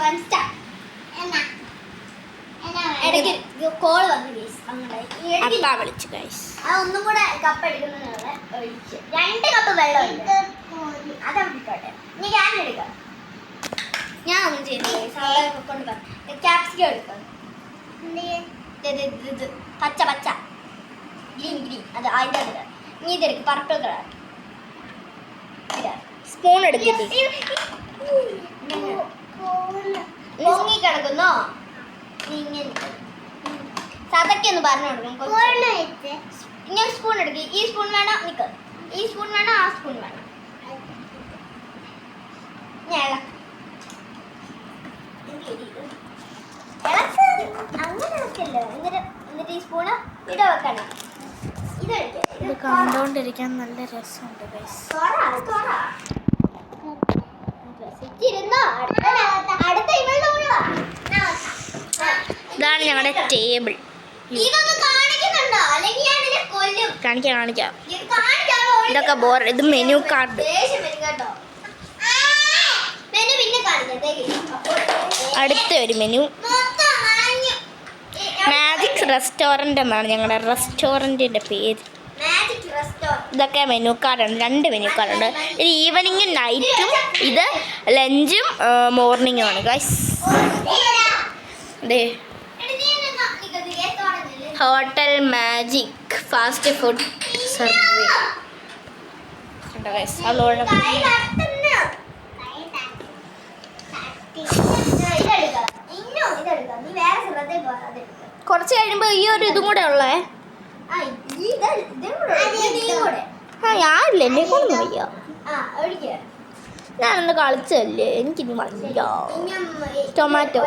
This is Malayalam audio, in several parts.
1 സ്റ്റാർട്ട്. ഇടയ്ക്ക് കോൾ വന്നു ഗൈസ്. അപ്പാ വിളിച്ചു ഗൈസ്. ഒന്നും കൂടെ കപ്പ് എടുക്കുന്നതിനുള്ള ഒഴിച്ച് 2 കപ്പ് വെള്ളം ഉണ്ട്. അതവിടെ ഇട്ടോട്ടെ. ഇനി ക്യാൻ എടുക്കാം. ഞാൻ ഒന്നും ചെയ്യുന്നില്ല. കൊണ്ട് ക്യാപ്സിക്കം എടുക്കാം. പച്ച പച്ച ഗ്രീൻ ഗ്രീൻ അത് അതിൻ്റെ അത് നീ ഇതെടുക്കും. പർപ്പിൾ കളർ സ്പൂൺ എടുത്തിട്ട് പൊങ്ങി കിടക്കുന്നോ? ഇങ്ങനെ സതക്കൊന്ന് പറഞ്ഞു കൊടുക്കും. ഇങ്ങനെ സ്പൂൺ എടുക്കുക. ഈ സ്പൂൺ വേണം. നിൽക്ക്. ഈ സ്പൂൺ വേണം. ആ സ്പൂൺ വേണം. ഞാൻ അങ്ങനെ ഇളക്കല്ലോ. എന്നിട്ട് ഈ സ്പൂണ് ഇവിടെ വെക്കണം. ഇത് കണ്ടോണ്ടിരിക്കാൻ നല്ല രസമുണ്ട് ഗൈസ്. ഇതാണ് ഞങ്ങളുടെ ടേബിൾ. കാണിക്കാം. ഇതൊക്കെ ബോർ. ഇത് മെനു കാർഡ്. അടുത്ത ഒരു മെനു മാജിക് റെസ്റ്റോറൻറ്റ് എന്നാണ് ഞങ്ങളുടെ റെസ്റ്റോറൻറ്റിൻ്റെ പേര്. ഇതൊക്കെ മെനു കാർഡാണ്. 2 മെനു കാർഡുണ്ട്. ഇത് ഈവനിങ്ങും നൈറ്റും, ഇത് ലഞ്ചും മോർണിംഗും ആണ് ഗൈസ്. അതെ, hotel magic fast food service. കുറച്ച് കഴിയുമ്പോൾ ഈ ഒരു ഇതും കൂടെ ഉള്ളേ. ഞാനില്ല, എന്നെ കൊണ്ടൊന്നും വയ്യ. ഞാനൊന്ന് കളിച്ചല്ലേ, എനിക്കിനി വയ്യ. ടൊമാറ്റോ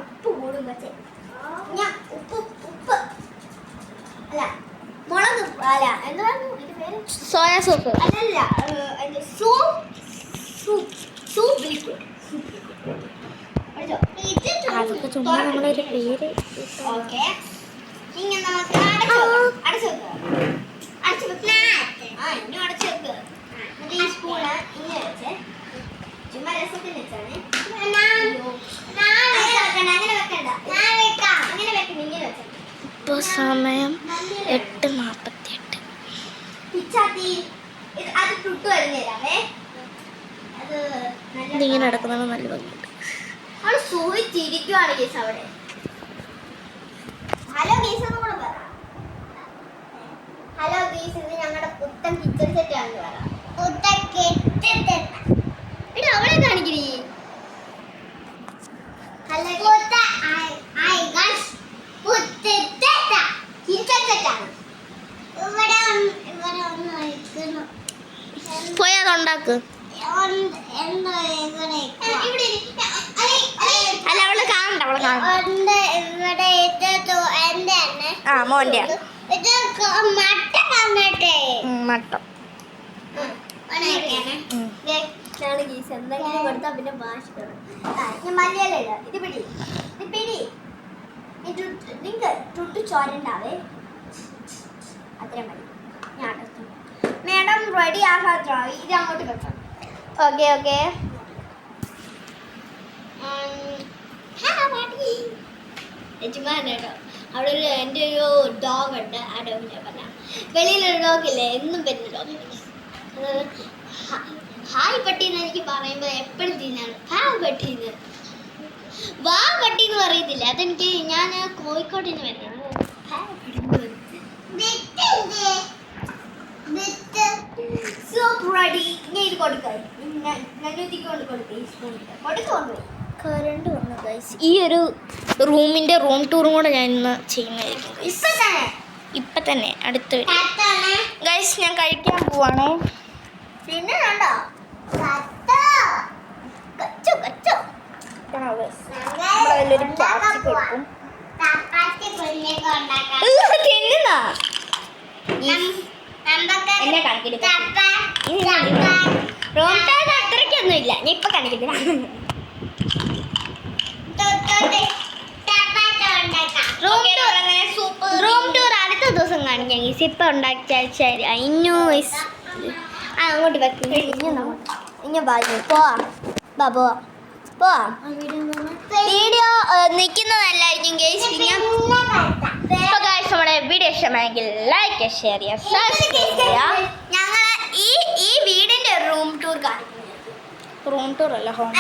ഉപ്പ് കൂടും. ഉപ്പ് അല്ല മുളക് അല്ല എന്താണ് സോയാ സോപ്പ് അല്ലല്ല സൂപ്പ് ലിക്വിഡ്. അതൊക്കെ ചുമ്മാ നമ്മളൊരു പേര്. ഓക്കെ, ഇങ്ങനെ നമുക്ക് അടച്ചു വെക്കുക. ഇനി അടച്ചു വെക്കുക. എന്നിട്ട് ഈ സ്പൂണ് ഇങ്ങനെ വെച്ച് ചുമ്മാ രസത്തിന് വെച്ചാണ്. അങ്ങനെ വെക്കണ്ട. അങ്ങനെ വെക്കണം. ഇങ്ങനെ വെച്ചാൽ ഇപ്പോൾ സമയം 8:48. പിച്ചാത്തി അത് ചുട്ടു വരുന്നേരാവേ. അത് ഇതിങ്ങനെ നടക്കുന്നത് നല്ല ഭംഗിയുണ്ട്. അവള് സൂചിച്ചിരിക്കുവാണ് കേസ് അവിടെ. ഹലോ ഗീസ് ഒന്നും കൂടെ പറ. ഹലോ ഗീസ്, ഇത് ഞങ്ങളുടെ പുത്തൻ കിച്ചൺ സെറ്റ് ആണെന്ന് പറ. പുത്തൻ കിച്ചൺ സെറ്റ്. ഇത് അവളെ കാണിക്കണേ. ഹലോ പോയി അതുണ്ടാക്ക്. അല്ല, അവള് കാണണ്ട. മോന്റെ മട്ടം എന്തെങ്കിലും കൊടുത്താൽ പിന്നെ ഭാഷ മലയാളം. ഇത് പിടി. നിങ്ങൾക്ക് ചുട്ടു ചോരണ്ടാവേ. അത്രയും മതി. മാഡം റെഡി ആകാത്തോ? ഇത് അങ്ങോട്ട് വെക്കാം. ഓക്കെ. കേട്ടോ, അവിടെ എൻ്റെ ഒരു ഡോഗ് ഉണ്ട്. ആ ഡോഗിനെ പറഞ്ഞാൽ വെളിയിലൊരു ഡോഗില്ലേ, എന്നും വരുന്ന ഡോഗ്. ഹായ് പട്ടീന്ന് എനിക്ക് പറയുമ്പോൾ എപ്പോഴും തിന്നാണ്. പട്ടീന്ന് വാ പട്ടീന്ന് പറയത്തില്ല. അതെനിക്ക് ഞാൻ കോഴിക്കോട്ടിന് വരുന്നത്. കറണ്ട് വന്നു ഗൈസ്. ഈ ഒരു റൂമിൻ്റെ റൂം ടൂറും കൂടെ ഞാൻ ഇന്ന് ചെയ്യുന്നതായിരിക്കും ഇപ്പം തന്നെ. അടുത്ത് ഗൈസ് ഞാൻ കഴിക്കാൻ പോവാണേ. പിന്നെ കണ്ടോ അതിലൊരു പ്ലാസ്റ്റിക് വെക്കും. എന്നെ കാണിക്കരുത്. അത്രയ്ക്കൊന്നും ഇല്ല. ഞാൻ ഇപ്പൊ കാണിക്കത്തില്ല. റൂം ടൂർ അടുത്ത ദിവസം കാണിക്കാം ഗൈസ്. ഇപ്പം ഉണ്ടാക്കിയ അയിനു അങ്ങോട്ട് വെക്കും. ഇനി ബാജു പോവാ പോവാ പോവാ. വീഡിയോ നിൽക്കുന്നതല്ലായിരിക്കും ഗൈസ്. അപ്പോൾ ഗൈസ് നമ്മുടെ വീഡിയോ ഇഷ്ടമായെങ്കിൽ ലൈക്ക് ഷെയർ ചെയ്യുക സബ്സ്ക്രൈബ് ചെയ്യുക. ഞങ്ങൾ ഈ വീടിന്റെ റൂം ടൂർ കാണിക്കും. റൂം ടൂർ അല്ല ഹോം.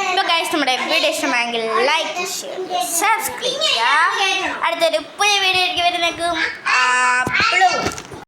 അപ്പോൾ ഗൈസ് നമ്മുടെ വീഡിയോ ഇഷ്ടമായെങ്കിൽ ലൈക്ക് ഷെയർ സബ്സ്ക്രൈബ് ചെയ്യുക. അടുത്തൊരു പുതിയ വീഡിയോ വരുന്നേക്കും.